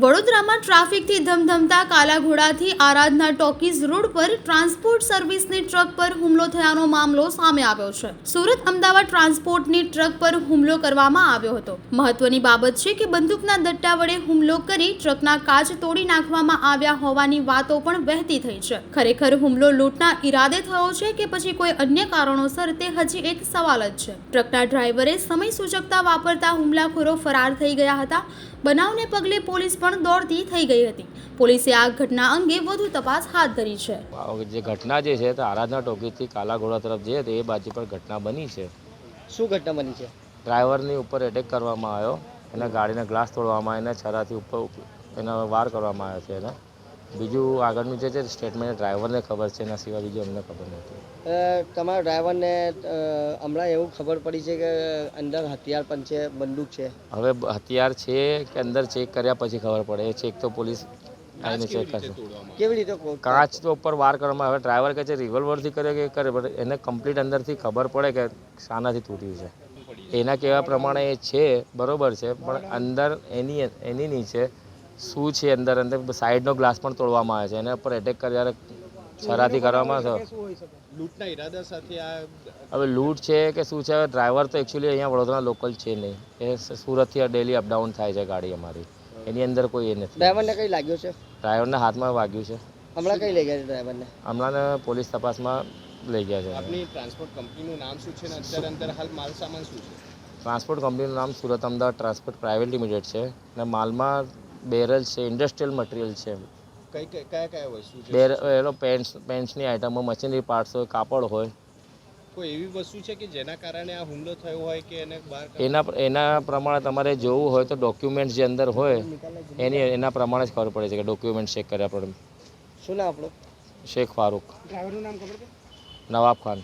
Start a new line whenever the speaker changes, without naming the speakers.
વડોદરામાં ટ્રાફિકથી ધમધમતા કાલાઘોડાથી આરાધના talkies road પર transport સર્વિસની ટ્રક પર હુમલો થયાનો મામલો સામે આવ્યો છે। સુરત અમદાવાદ ટ્રાન્સપોર્ટની ટ્રક પર હુમલો કરવામાં આવ્યો હતો। મહત્વની બાબત છે કે બંદૂકના દટ્ટા વડે હુમલો કરી ટ્રકના કાચ તોડી નાખવામાં આવ્યા હોવાની વાતો પણ વહેતી થઈ છે। ખરેખર હુમલો લૂંટના ઈરાદે થયો છે કે પછી કોઈ અન્ય કારણોસર તે હજી એક સવાલ જ છે। ટ્રકના ડ્રાઈવરે સમય સૂચકતા વાપરતા હુમલાખોરો ફરાર થઈ ગયા હતા। બનાવને પગલે પોલીસ પણ દોડતી થઈ ગઈ હતી। પોલીસે આ ઘટના અંગે વધુ તપાસ હાથ ધરી છે।
જે ઘટના જે છે તે આરાધના ટોકીઝથી કાલાઘોડા તરફ જઈએ તો એ બાજુ પર ઘટના બની છે।
શું ઘટના બની છે?
ડ્રાઈવરની ઉપર એટેક કરવામાં આવ્યો, એના ગાડીના ગ્લાસ તોડવામાં આવ્યા, છરાથી ઉપર એના વાર કરવામાં આવ્યો છે। એને બીજું આગળનું જે છે સ્ટેટમેન્ટ ડ્રાઈવરને ખબર છે, એના સિવાય બીજું અમને ખબર નથી।
તમારા ડ્રાઈવરને હમણાં એવું ખબર પડી છે કે અંદર હથિયાર પણ છે, બંદૂક છે?
હવે હથિયાર છે કે અંદર ચેક કર્યા પછી ખબર પડે। એ ચેક તો પોલીસ આવીને ચેક કરશે।
કેવી રીતે?
કાચ તો ઉપર વાર કરવામાં આવે। ડ્રાઈવર કહે છે રિવોલ્વરથી કરે કે કરે, પણ એને કમ્પ્લીટ અંદરથી ખબર પડે કે શાનાથી તૂટ્યું છે। એના કહેવા પ્રમાણે એ છે બરોબર છે, પણ અંદર એની નીચે શું છે અંદર સાઈડનો ગ્લાસ પણ તોડવામાં આવે છે। એના પર એટેક કર્યા છરાથી કરવામાં આવ્યો।
લૂંટના ઈરાદા સાથે આ
હવે લૂંટ છે કે શું છે? ડ્રાઈવર તો એકચ્યુઅલી અહીંયા વડોદરા લોકલ છે નહીં, એ સુરતથી ડેલી અપડાઉન થાય છે ગાડી અમારી, એની અંદર કોઈ એ નથી।
ડ્રાઈવરને કઈ લાગ્યું છે?
ડ્રાઈવરના હાથમાં વાગ્યું છે।
હમણાં કઈ લઈ ગયા છે ડ્રાઈવરને?
હમણાં પોલીસ તપાસમાં લઈ ગયા છે।
આપની ટ્રાન્સપોર્ટ કંપનીનું નામ શું છે અને અંદર હાલ માલ સામાન શું છે?
ટ્રાન્સપોર્ટ કંપનીનું નામ Surat Ahmedabad transport private limited છે અને માલમાં બેરલ છે, ઇન્ડસ્ટ્રીયલ મટીરિયલ છે।
કયા વસ્તુ છે?
એનો પેન્ટ્સની આઇટમો, મશીનરી પાર્ટ્સ હોય, કાપડ હોય।
કોઈ એવી વસ્તુ છે કે જેના કારણે આ હુમલો થયો હોય કે એને બહાર
એના પ્રમાણે તમારે જોવું હોય તો ડોક્યુમેન્ટ જે અંદર હોય એના પ્રમાણે જ ખબર પડે છે કે ડોક્યુમેન્ટ ચેક કર્યા પડે।
શું નામ આપણું?
શેખ ફારૂક।
ડ્રાઈવરનું નામ ખબર છે?
નવાબ ખાન।